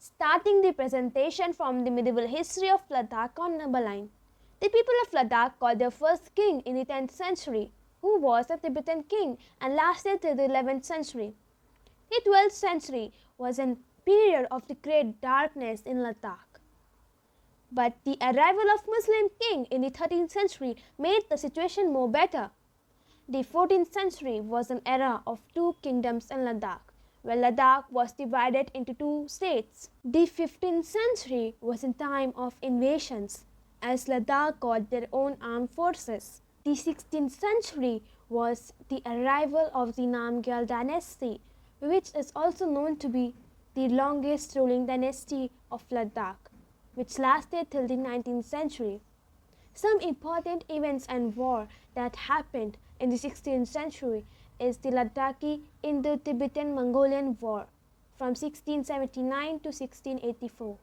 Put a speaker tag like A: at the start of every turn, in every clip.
A: Starting the presentation from the medieval history of Ladakh on number line. The people of Ladakh got their first king in the 10th century, who was a Tibetan king and lasted till the 11th century. The 12th century was a period of the great darkness in Ladakh. But the arrival of Muslim king in the 13th century made the situation more better. The 14th century was an era of two kingdoms in Ladakh, where Ladakh was divided into two states. The 15th century was a time of invasions, as Ladakh got their own armed forces. The 16th century was the arrival of the Namgyal dynasty, which is also known to be the longest ruling dynasty of Ladakh, which lasted till the 19th century. Some important events and war that happened in the 16th century is the Ladakhi Indo-Tibetan Mongolian War from 1679 to 1684.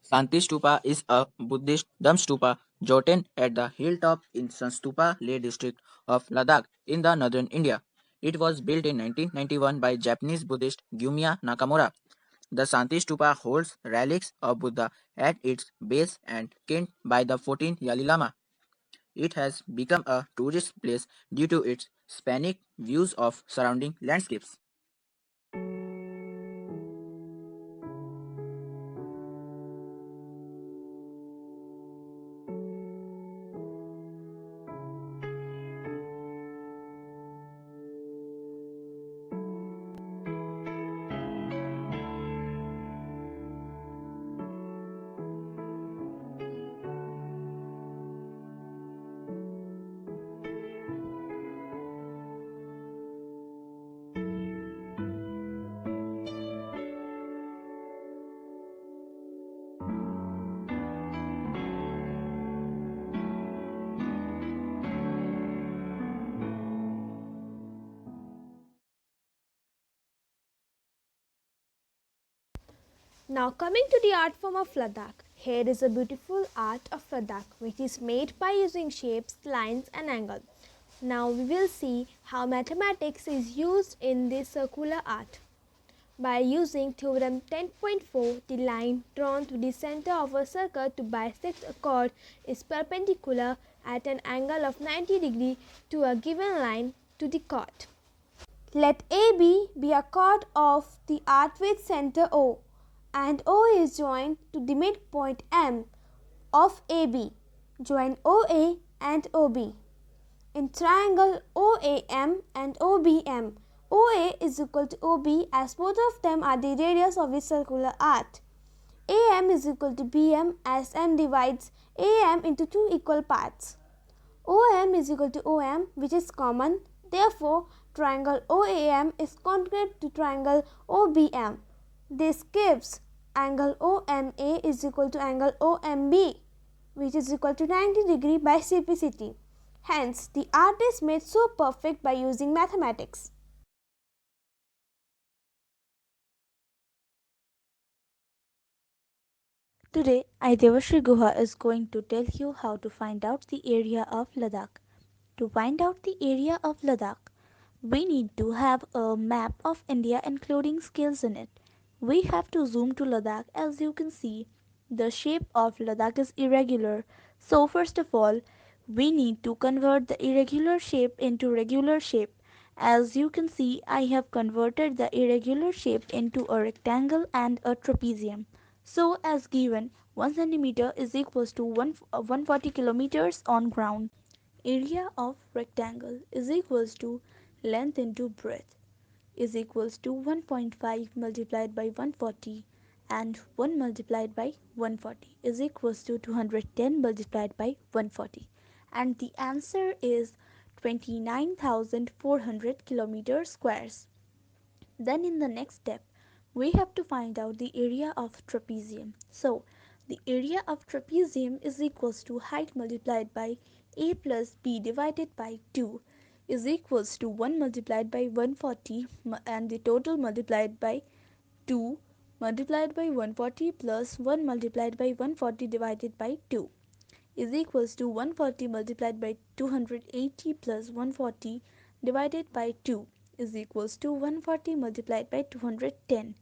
B: Santi Stupa is a Buddhist dumb stupa joten at the hilltop in Sanstupa Leh district of Ladakh in the northern India. It was built in 1991 by Japanese Buddhist Gyumya Nakamura. The Santi Stupa holds relics of Buddha at its base and kin by the 14th Dalai Lama. It has become a tourist place due to its scenic views of surrounding landscapes.
A: Now coming to the art form of Ladakh, here is a beautiful art of Ladakh which is made by using shapes, lines and angle. Now we will see how mathematics is used in this circular art. By using theorem 10.4, the line drawn to the center of a circle to bisect a chord is perpendicular at an angle of 90 degree to a given line to the chord. Let AB be a chord of the arc with center O, and O is joined to the midpoint M of AB. Join OA and OB. In triangle OAM and OBM, OA is equal to OB as both of them are the radius of the circular arc. AM is equal to BM as M divides AM into two equal parts. OM is equal to OM, which is common. Therefore, triangle OAM is congruent to triangle OBM. This gives angle OMA is equal to angle OMB, which is equal to 90 degree by CPCT. Hence, the art is made so perfect by using mathematics.
C: Today, I Devashri Guha is going to tell you how to find out the area of Ladakh. To find out the area of Ladakh, we need to have a map of India including scales in it. We have to zoom to Ladakh. As you can see, the shape of Ladakh is irregular. So first of all, we need to convert the irregular shape into regular shape. As you can see, I have converted the irregular shape into a rectangle and a trapezium. So as given, 1 centimeter is equals to 140 kilometers on ground. Area of rectangle is equals to length into breadth is equals to 1.5 multiplied by 140, and 1 multiplied by 140 is equals to 210 multiplied by 140, and the answer is 29,400 kilometers squares. Then in the next step, we have to find out the area of trapezium. So the area of trapezium is equals to height multiplied by a plus b divided by 2 is equals to 1 multiplied by 140, and the total multiplied by 2 multiplied by 140 plus 1 multiplied by 140 divided by 2. is equals to 140 multiplied by 280 plus 140 divided by 2 is equals to 140 multiplied by 210,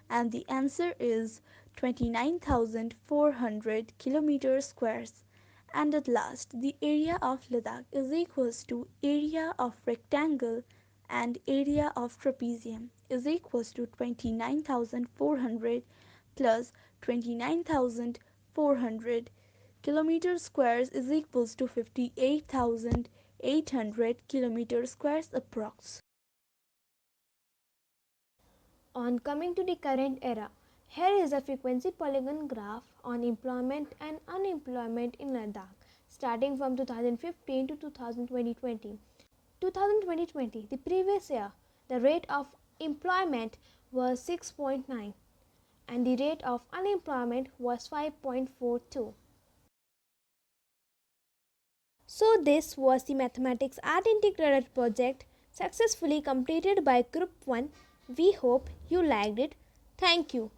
C: and the answer is 29,400 kilometers squares. And at last, the area of Ladakh is equals to area of rectangle and area of trapezium is equals to 29,400 plus 29,400 kilometers squares is equals to 58,800 kilometers squares approx.
A: On coming to the current era, here is a frequency polygon graph on employment and unemployment in Ladakh starting from 2015 to 2020. 2020, the previous year, the rate of employment was 6.9 and the rate of unemployment was 5.42. So this was the Mathematics Art Integrated project successfully completed by Group 1. We hope you liked it. Thank you.